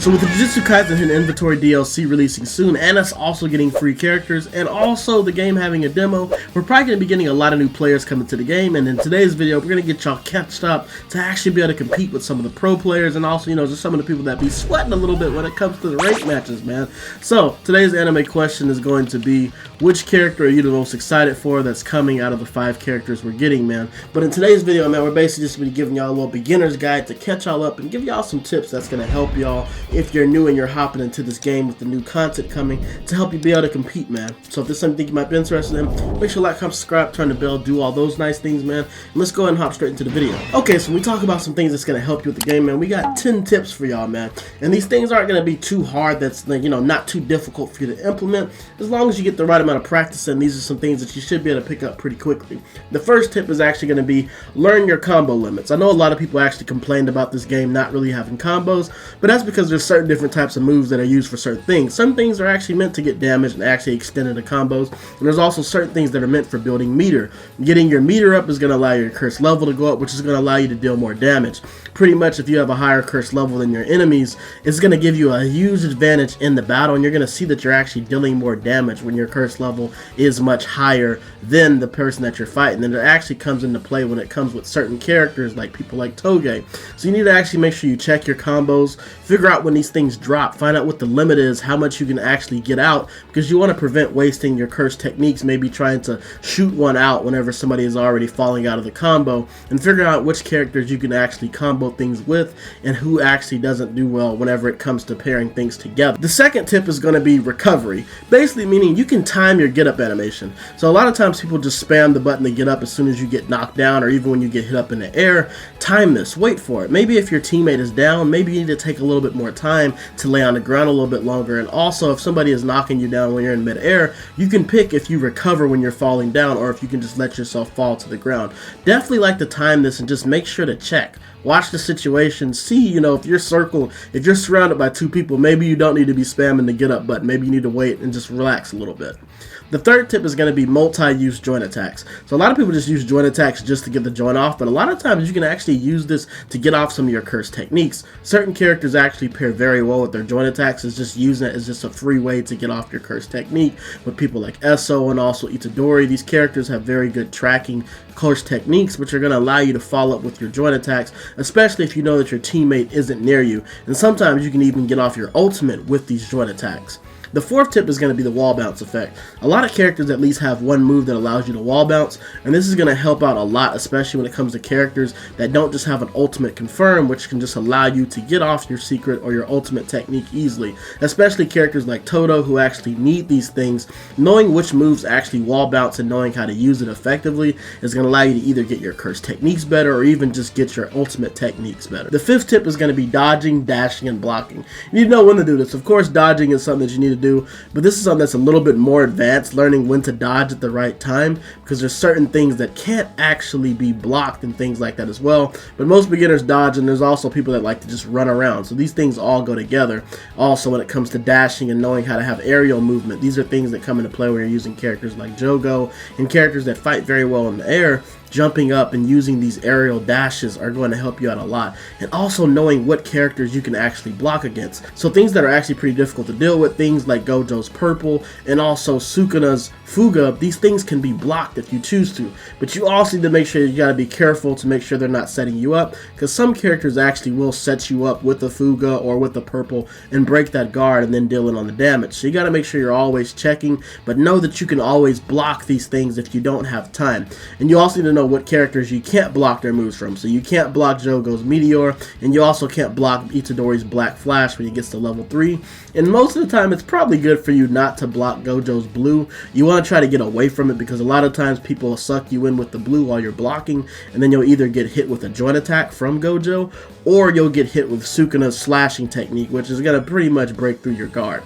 So with the Jujutsu Kaisen Hidden Inventory DLC releasing soon, and us also getting free characters, and also the game having a demo, we're probably going to be getting a lot of new players coming to the game, and in today's video, we're going to get y'all catched up to actually be able to compete with some of the pro players, and also, just some of the people that be sweating a little bit when it comes to the rank matches, man. So, today's anime question is going to be, which character are you the most excited for that's coming out of the 5 characters we're getting, man? But in today's video, man, we're basically just going to be giving y'all a little beginner's guide to catch y'all up and give y'all some tips that's going to help y'all if you're new and you're hopping into this game with the new content coming to help you be able to compete, man. So if there's something you might be interested in, make sure to like, comment, subscribe, turn the bell, do all those nice things, man. And let's go ahead and hop straight into the video. Okay, so when we talk about some things that's going to help you with the game, man, we got 10 tips for y'all, man. And these things aren't going to be too hard, that's, not too difficult for you to implement. As long as you get the right amount of practice, and these are some things that you should be able to pick up pretty quickly. The first tip is actually going to be learn your combo limits. I know a lot of people actually complained about this game not really having combos, but that's because there's certain different types of moves that are used for certain things. Some things are actually meant to get damage and actually extend into combos, and there's also certain things that are meant for building meter. Getting your meter up is going to allow your curse level to go up, which is going to allow you to deal more damage. Pretty much if you have a higher curse level than your enemies, it's going to give you a huge advantage in the battle, and you're going to see that you're actually dealing more damage when your curse level is much higher than the person that you're fighting. And it actually comes into play when it comes with certain characters like people like Toge. So you need to actually make sure you check your combos, figure out when these things drop, find out what the limit is, how much you can actually get out, because you want to prevent wasting your curse techniques, maybe trying to shoot one out whenever somebody is already falling out of the combo, and figure out which characters you can actually combo things with and who actually doesn't do well whenever it comes to pairing things together. The second tip is going to be recovery, basically meaning you can time your get up animation. So a lot of times people just spam the button to get up as soon as you get knocked down, or even when you get hit up in the air. Time this, wait for it. Maybe if your teammate is down, maybe you need to take a little bit more time to lay on the ground a little bit longer. And also, if somebody is knocking you down when you're in midair, you can pick if you recover when you're falling down, or if you can just let yourself fall to the ground. Definitely like to time this and just make sure to check. Watch the situation, see, if you're circled, if you're surrounded by 2 people, maybe you don't need to be spamming the get up button. Maybe you need to wait and just relax a little bit. The third tip is going to be multi-use joint attacks. So a lot of people just use joint attacks just to get the joint off, but a lot of times you can actually use this to get off some of your curse techniques. Certain characters actually pair very well with their joint attacks, is just using it as just a free way to get off your curse technique. With people like Eso and also Itadori, these characters have very good tracking curse techniques, which are going to allow you to follow up with your joint attacks, especially if you know that your teammate isn't near you. And sometimes you can even get off your ultimate with these joint attacks. The fourth tip is going to be the wall bounce effect. A lot of characters at least have one move that allows you to wall bounce, and this is going to help out a lot, especially when it comes to characters that don't just have an ultimate confirm, which can just allow you to get off your secret or your ultimate technique easily. Especially characters like Toto, who actually need these things. Knowing which moves actually wall bounce and knowing how to use it effectively is going to allow you to either get your curse techniques better or even just get your ultimate techniques better. The fifth tip is going to be dodging, dashing, and blocking. You need to know when to do this. Of course, dodging is something that you need to do, but this is something that's a little bit more advanced, learning when to dodge at the right time, because there's certain things that can't actually be blocked and things like that as well. But most beginners dodge, and there's also people that like to just run around, so these things all go together. Also, when it comes to dashing and knowing how to have aerial movement, these are things that come into play when you're using characters like Jogo and characters that fight very well in the air. Jumping up and using these aerial dashes are going to help you out a lot, and also knowing what characters you can actually block against. So things that are actually pretty difficult to deal with, things like Gojo's purple and also Sukuna's Fuga, these things can be blocked if you choose to, but you also need to make sure you got to be careful to make sure they're not setting you up, because some characters actually will set you up with a Fuga or with a purple and break that guard and then deal in on the damage. So you got to make sure you're always checking, but know that you can always block these things if you don't have time. And you also need to know what characters you can't block their moves from. So you can't block Jogo's Meteor, and you also can't block Itadori's Black Flash when he gets to level 3. And most of the time it's probably good for you not to block Gojo's blue. You want to try to get away from it, because a lot of times people will suck you in with the blue while you're blocking, and then you'll either get hit with a joint attack from Gojo, or you'll get hit with Sukuna's slashing technique, which is going to pretty much break through your guard.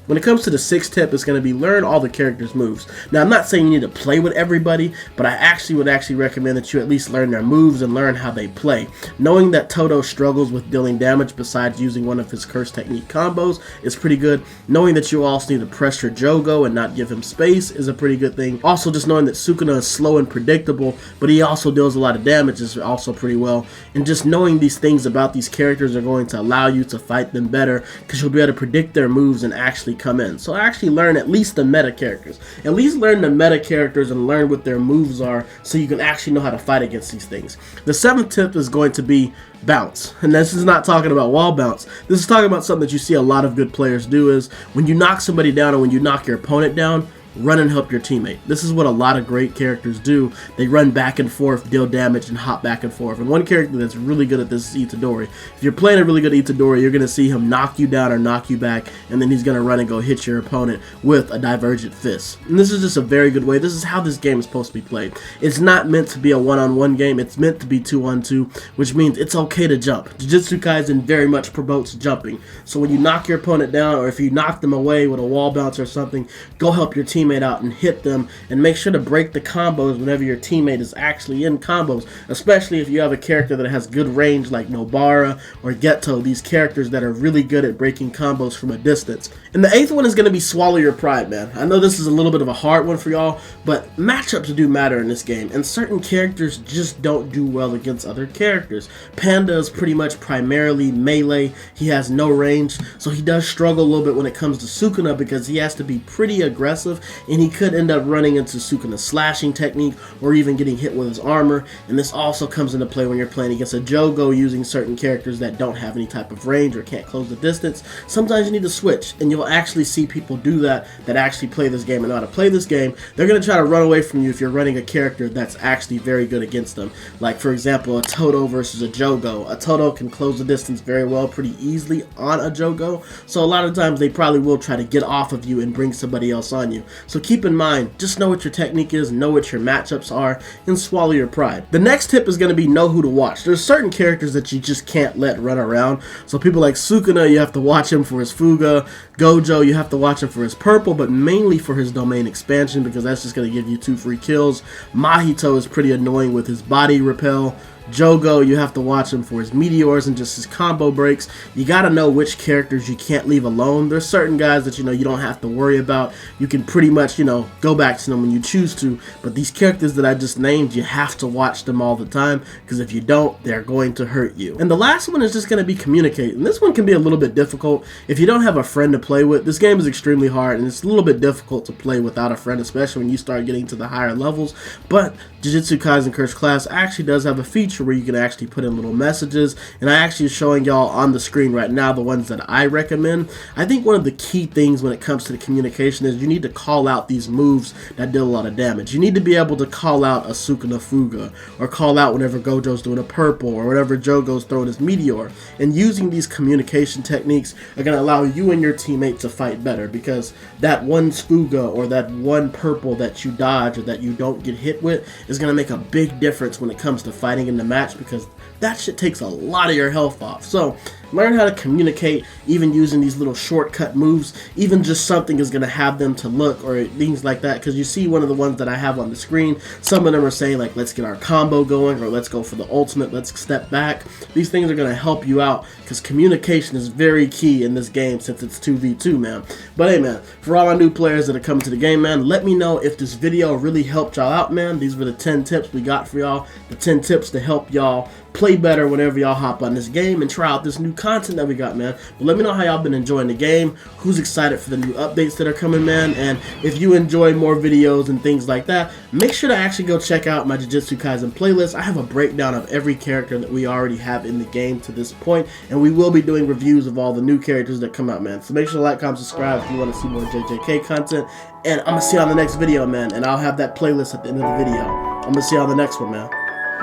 When it comes to the 6th tip, it's going to be learn all the characters' moves. Now, I'm not saying you need to play with everybody, but I would recommend that you at least learn their moves and learn how they play. Knowing that Todo struggles with dealing damage besides using one of his curse technique combos is pretty good. Knowing that you also need to pressure Jogo and not give him space is a pretty good thing. Also, just knowing that Sukuna is slow and predictable, but he also deals a lot of damage is also pretty well. And just knowing these things about these characters are going to allow you to fight them better, because you'll be able to predict their moves and actually come in. So actually learn at least the meta characters. At least learn the meta characters and learn what their moves are so you can actually know how to fight against these things. The 7th tip is going to be bounce. And this is not talking about wall bounce. This is talking about something that you see a lot of good players do, is when you knock somebody down or when you knock your opponent down, run and help your teammate. This is what a lot of great characters do. They run back and forth, deal damage, and hop back and forth. And one character that's really good at this is Itadori. If you're playing a really good Itadori, you're going to see him knock you down or knock you back, and then he's going to run and go hit your opponent with a divergent fist. And this is just a very good way. This is how this game is supposed to be played. It's not meant to be a one-on-one game. It's meant to be 2-on-2, which means it's okay to jump. Jujutsu Kaisen very much promotes jumping. So when you knock your opponent down, or if you knock them away with a wall bounce or something, go help your teammate out and hit them, and make sure to break the combos whenever your teammate is actually in combos, especially if you have a character that has good range like Nobara or Geto, these characters that are really good at breaking combos from a distance. And the 8th one is going to be swallow your pride, man. I know this is a little bit of a hard one for y'all, but matchups do matter in this game, and certain characters just don't do well against other characters. Panda is pretty much primarily melee. He has no range, so he does struggle a little bit when it comes to Sukuna, because he has to be pretty aggressive, and he could end up running into Sukuna's slashing technique or even getting hit with his armor. And this also comes into play when you're playing against a Jogo using certain characters that don't have any type of range or can't close the distance. Sometimes you need to switch, and you'll actually see people do that actually play this game and know how to play this game. They're going to try to run away from you if you're running a character that's actually very good against them. Like, for example, a Todo versus a Jogo. A Todo can close the distance very well, pretty easily on a Jogo, so a lot of times they probably will try to get off of you and bring somebody else on you. So keep in mind, just know what your technique is, know what your matchups are, and swallow your pride. The next tip is going to be know who to watch. There's certain characters that you just can't let run around. So people like Sukuna, you have to watch him for his Fuga. Gojo, you have to watch him for his purple, but mainly for his domain expansion, because that's just going to give you 2 free kills. Mahito is pretty annoying with his body repel. Jogo, you have to watch him for his meteors and just his combo breaks. You gotta know which characters you can't leave alone. There's certain guys that you don't have to worry about. You can pretty much go back to them when you choose to, but these characters that I just named, you have to watch them all the time, because if you don't, they're going to hurt you. And the last one is just going to be communicate, and this one can be a little bit difficult if you don't have a friend to play with. This game is extremely hard, and it's a little bit difficult to play without a friend, especially when you start getting to the higher levels. But Jujutsu Kaisen Cursed Clash actually does have a feature where you can actually put in little messages, and I actually showing y'all on the screen right now the ones that I recommend. I think one of the key things when it comes to the communication is you need to call out these moves that deal a lot of damage. You need to be able to call out a Sukuna Fuga, or call out whenever Gojo's doing a purple, or whenever Jogo's throwing his meteor. And using these communication techniques are going to allow you and your teammate to fight better, because that one Fuga or that one purple that you dodge or that you don't get hit with is going to make a big difference when it comes to fighting in the match, because that shit takes a lot of your health off. So learn how to communicate, even using these little shortcut moves. Even just something is going to have them to look, or things like that, because you see one of the ones that I have on the screen, some of them are saying like, let's get our combo going, or let's go for the ultimate, let's step back. These things are going to help you out, because communication is very key in this game since it's 2v2, man. But hey, man, for all our new players that are coming to the game, man, let me know if this video really helped y'all out, man. These were the 10 tips we got for y'all, the 10 tips to help y'all play better whenever y'all hop on this game and try out this new content that we got, man. But let me know how y'all been enjoying the game, who's excited for the new updates that are coming, man, and if you enjoy more videos and things like that, make sure to actually go check out my Jujutsu Kaisen playlist. I have a breakdown of every character that we already have in the game to this point, and we will be doing reviews of all the new characters that come out, man. So make sure to like, comment, subscribe if you want to see more JJK content, and I'm gonna see you on the next video, man, and I'll have that playlist at the end of the video. I'm gonna see you on the next one, man.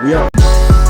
We out.